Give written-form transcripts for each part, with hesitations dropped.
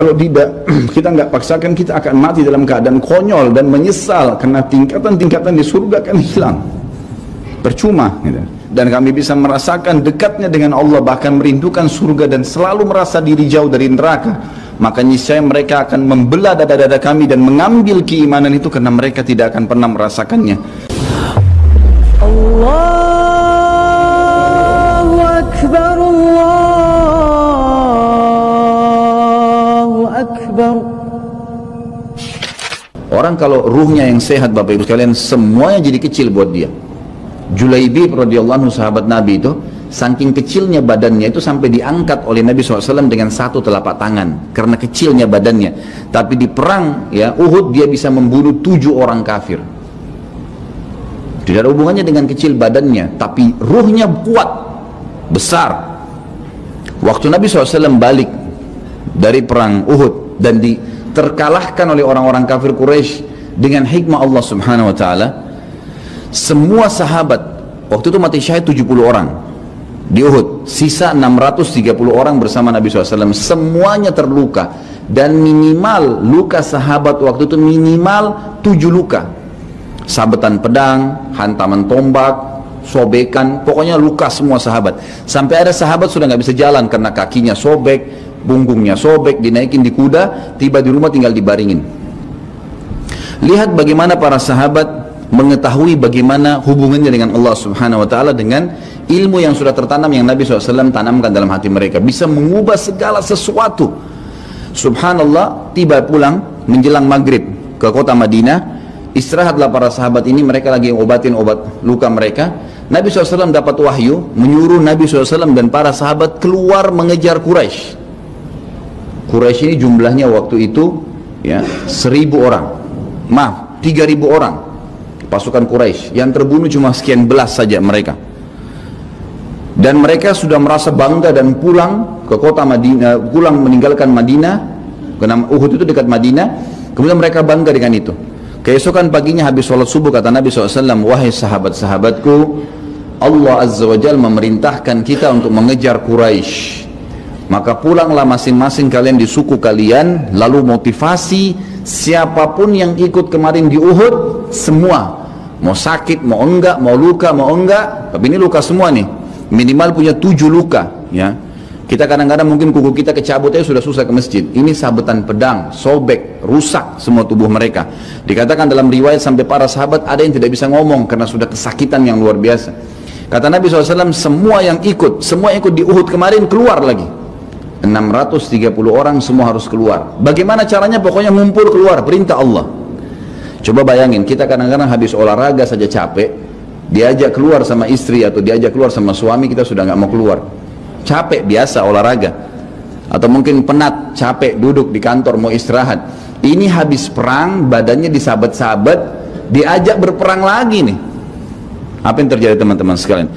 Kalau tidak, kita nggak paksakan, kita akan mati dalam keadaan konyol dan menyesal karena tingkatan-tingkatan di surga akan hilang. Percuma gitu. Dan kami bisa merasakan dekatnya dengan Allah, bahkan merindukan surga dan selalu merasa diri jauh dari neraka. Maka niscaya mereka akan membelah dada-dada kami dan mengambil keimanan itu karena mereka tidak akan pernah merasakannya. Allahu Akbar, Allahu Akbar. Orang kalau ruhnya yang sehat, Bapak Ibu sekalian, semuanya jadi kecil buat dia. Julaibib radhiyallahu anhu, sahabat Nabi itu, saking kecilnya badannya itu sampai diangkat oleh Nabi SAW dengan satu telapak tangan karena kecilnya badannya. Tapi di perang ya Uhud dia bisa membunuh 7 orang kafir. Tidak ada hubungannya dengan kecil badannya, tapi ruhnya kuat, besar. Waktu Nabi SAW balik dari perang Uhud dan terkalahkan oleh orang-orang kafir Quraisy dengan hikmah Allah Subhanahu Wa Taala, semua sahabat waktu itu mati syahid 70 orang di Uhud, sisa 630 orang bersama Nabi SAW, semuanya terluka. Dan minimal luka sahabat waktu itu minimal 7 luka, sabetan pedang, hantaman tombak, sobekan, pokoknya luka semua sahabat. Sampai ada sahabat sudah nggak bisa jalan karena kakinya sobek, punggungnya sobek, dinaikin di kuda, tiba di rumah tinggal dibaringin. Lihat bagaimana para sahabat mengetahui bagaimana hubungannya dengan Allah Subhanahu Wa Taala dengan ilmu yang sudah tertanam yang Nabi SAW tanamkan dalam hati mereka, bisa mengubah segala sesuatu. Subhanallah, tiba pulang menjelang maghrib ke kota Madinah, istirahatlah para sahabat ini, mereka lagi obatin obat luka mereka. Nabi SAW dapat wahyu menyuruh Nabi SAW dan para sahabat keluar mengejar Quraisy. Quraisy ini jumlahnya waktu itu ya 1000 orang, maaf 3000 orang pasukan Quraisy, yang terbunuh cuma sekian belas saja mereka. Dan mereka sudah merasa bangga dan pulang ke kota Madinah, pulang meninggalkan Madinah, karena Uhud itu dekat Madinah. Kemudian mereka bangga dengan itu. Keesokan paginya habis sholat subuh kata Nabi SAW, wahai sahabat-sahabatku, Allah Azza wa Jalla memerintahkan kita untuk mengejar Quraisy. Maka pulanglah masing-masing kalian di suku kalian, lalu motivasi siapapun yang ikut kemarin di Uhud, semua mau sakit, mau enggak, mau luka, mau enggak, tapi ini luka semua nih, minimal punya 7 luka ya. Kita kadang-kadang mungkin kuku kita kecabut aja sudah susah ke masjid, ini sabetan pedang, sobek, rusak semua tubuh mereka. Dikatakan dalam riwayat sampai para sahabat ada yang tidak bisa ngomong karena sudah kesakitan yang luar biasa. Kata Nabi SAW, semua yang ikut di Uhud kemarin keluar lagi, 630 orang semua harus keluar. Bagaimana caranya? Pokoknya ngumpul keluar, perintah Allah. Coba bayangin, kita kadang-kadang habis olahraga saja capek, diajak keluar sama istri atau diajak keluar sama suami, kita sudah nggak mau keluar. Capek biasa olahraga. Atau mungkin penat, capek duduk di kantor mau istirahat. Ini habis perang, badannya disabet-sabet, diajak berperang lagi nih. Apa yang terjadi teman-teman sekalian?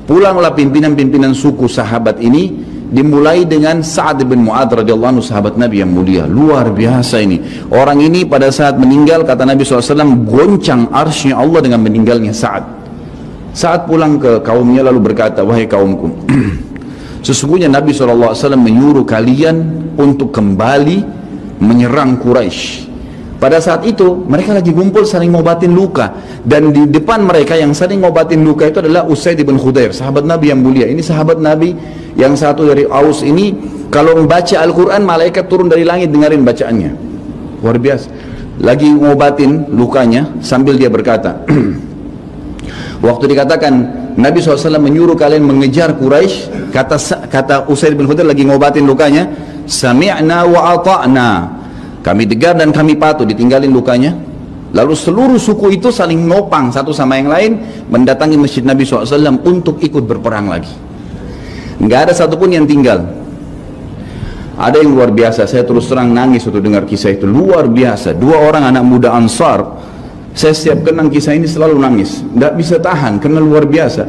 Pulanglah pimpinan-pimpinan suku sahabat ini, dimulai dengan Sa'ad bin Mu'adz radhiyallahu anhu, sahabat Nabi yang mulia, luar biasa ini. Orang ini pada saat meninggal, kata Nabi SAW, goncang arsy Allah dengan meninggalnya Sa'ad. Saat pulang ke kaumnya lalu berkata, wahai kaumku, sesungguhnya Nabi SAW menyuruh kalian untuk kembali menyerang Quraisy. Pada saat itu mereka lagi kumpul saling ngobatin luka, dan di depan mereka yang saling ngobatin luka itu adalah Usaid bin Khudair, sahabat Nabi yang mulia. Ini sahabat Nabi yang satu dari Aus ini, kalau membaca Al-Quran malaikat turun dari langit dengerin bacaannya, luar biasa. Lagi ngobatin lukanya sambil dia berkata, waktu dikatakan Nabi SAW menyuruh kalian mengejar Quraisy, kata Usaid bin Khudair lagi ngobatin lukanya, sami'na wa ata'na, kami dengar dan kami patuh, ditinggalin lukanya. Lalu seluruh suku itu saling nopang satu sama yang lain, mendatangi masjid Nabi SAW untuk ikut berperang lagi. Nggak ada satupun yang tinggal. Ada yang luar biasa, saya terus terang nangis waktu dengar kisah itu, luar biasa. 2 orang anak muda Ansar, saya setiap kenang kisah ini selalu nangis, nggak bisa tahan karena luar biasa.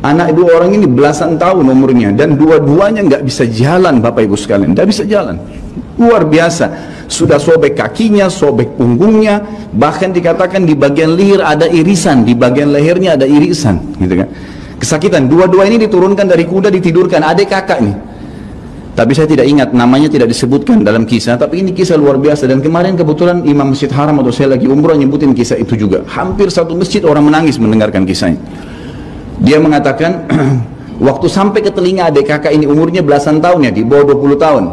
Anak 2 orang ini belasan tahun umurnya, dan dua-duanya nggak bisa jalan, Bapak Ibu sekalian, nggak bisa jalan. Luar biasa, sudah sobek kakinya, sobek punggungnya, bahkan dikatakan di bagian leher ada irisan, di bagian lehernya ada irisan, gitu kan. Kesakitan. Dua-dua ini diturunkan dari kuda, ditidurkan, adik kakak nih. Tapi saya tidak ingat, namanya tidak disebutkan dalam kisah, tapi ini kisah luar biasa. Dan kemarin kebetulan Imam Masjid Haram atau saya lagi umrah nyebutin kisah itu juga. Hampir satu masjid orang menangis mendengarkan kisahnya. Dia mengatakan, waktu sampai ke telinga adik kakak ini umurnya belasan tahun ya, di bawah 20 tahun.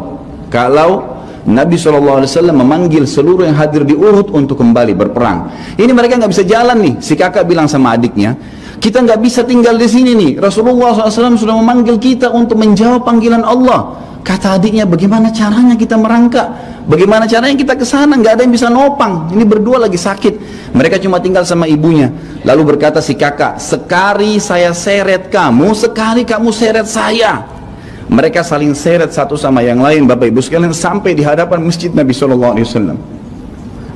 Kalau Nabi SAW memanggil seluruh yang hadir di Uhud untuk kembali berperang. Ini mereka nggak bisa jalan nih. Si kakak bilang sama adiknya, kita nggak bisa tinggal di sini nih. Rasulullah SAW sudah memanggil kita untuk menjawab panggilan Allah. Kata adiknya, bagaimana caranya kita merangkak? Bagaimana caranya kita ke sana? Nggak ada yang bisa nopang. Ini berdua lagi sakit. Mereka cuma tinggal sama ibunya. Lalu berkata si kakak, sekali saya seret kamu, sekali kamu seret saya. Mereka saling seret satu sama yang lain, Bapak Ibu sekalian, sampai di hadapan masjid Nabi SAW.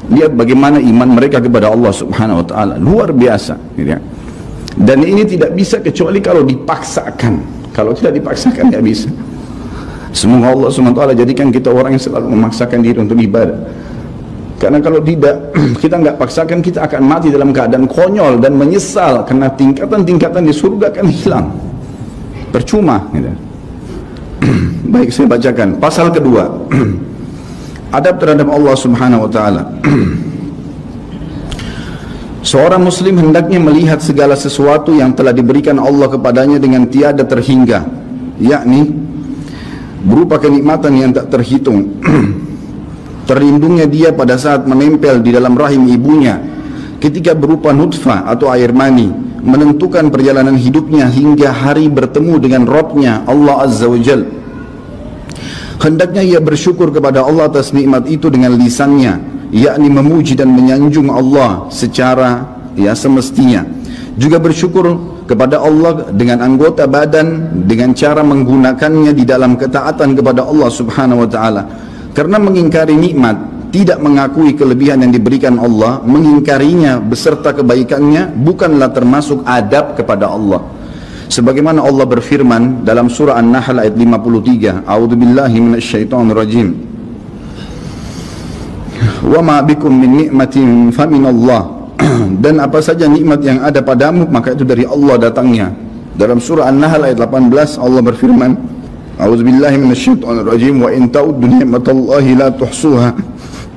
Lihat bagaimana iman mereka kepada Allah Subhanahu Wa Taala, luar biasa. Dan ini tidak bisa kecuali kalau dipaksakan. Kalau tidak dipaksakan nggak bisa. Semoga Allah SWT jadikan kita orang yang selalu memaksakan diri untuk ibadah. Karena kalau tidak, kita nggak paksakan, kita akan mati dalam keadaan konyol dan menyesal, karena tingkatan-tingkatan di surga akan hilang. Percuma gitu. Baik, saya bacakan pasal kedua. Adab terhadap Allah Subhanahu Wa Taala. Seorang muslim hendaknya melihat segala sesuatu yang telah diberikan Allah kepadanya dengan tiada terhingga, yakni berupa kenikmatan yang tak terhitung. Terlindungnya dia pada saat menempel di dalam rahim ibunya, ketika berupa nutfah atau air mani, menentukan perjalanan hidupnya hingga hari bertemu dengan Rabbnya Allah Azza wa Jal. Hendaknya ia bersyukur kepada Allah atas nikmat itu dengan lisannya, yakni memuji dan menyanjung Allah secara semestinya. Juga bersyukur kepada Allah dengan anggota badan, dengan cara menggunakannya di dalam ketaatan kepada Allah Subhanahu Wa Taala. Karena mengingkari nikmat, tidak mengakui kelebihan yang diberikan Allah, mengingkarinya beserta kebaikannya, bukanlah termasuk adab kepada Allah. Sebagaimana Allah berfirman dalam surah An-Nahl ayat 53, A'udzubillahi minasyaitonirrajim. Wa ma bikum min ni'matin faminallah. Dan apa saja nikmat yang ada padamu, maka itu dari Allah datangnya. Dalam surah An-Nahl ayat 18 Allah berfirman, A'udzubillahi minasyaitonirrajim, wa in ta'uddu ni'matallahi la tuhsuha.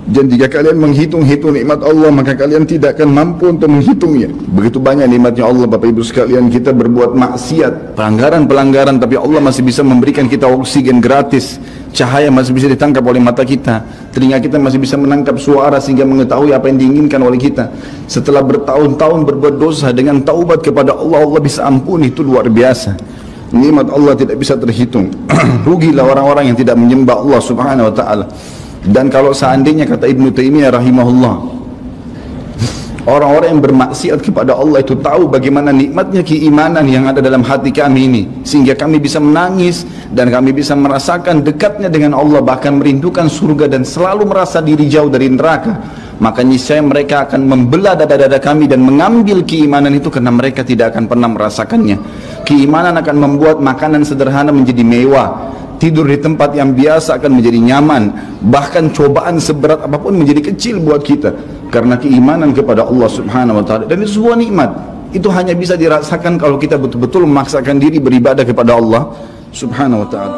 Dan jika kalian menghitung-hitung nikmat Allah, maka kalian tidak akan mampu untuk menghitungnya. Begitu banyak nikmatnya Allah, Bapak Ibu sekalian. Kita berbuat maksiat, pelanggaran-pelanggaran, tapi Allah masih bisa memberikan kita oksigen gratis, cahaya masih bisa ditangkap oleh mata kita, telinga kita masih bisa menangkap suara sehingga mengetahui apa yang diinginkan oleh kita. Setelah bertahun-tahun berbuat dosa, dengan taubat kepada Allah, Allah bisa ampuni. Itu luar biasa. Nikmat Allah tidak bisa terhitung. Rugilah orang-orang yang tidak menyembah Allah Subhanahu Wa Taala. Dan kalau seandainya, kata Ibnu Taimiyah rahimahullah, orang-orang yang bermaksiat kepada Allah itu tahu bagaimana nikmatnya keimanan yang ada dalam hati kami ini, sehingga kami bisa menangis dan kami bisa merasakan dekatnya dengan Allah, bahkan merindukan surga dan selalu merasa diri jauh dari neraka, maka niscaya mereka akan membelah dada-dada kami dan mengambil keimanan itu, karena mereka tidak akan pernah merasakannya. Keimanan akan membuat makanan sederhana menjadi mewah, tidur di tempat yang biasa akan menjadi nyaman, bahkan cobaan seberat apapun menjadi kecil buat kita, karena keimanan kepada Allah Subhanahu Wa Taala. Dan itu sebuah nikmat. Itu hanya bisa dirasakan kalau kita betul-betul memaksakan diri beribadah kepada Allah Subhanahu Wa Taala.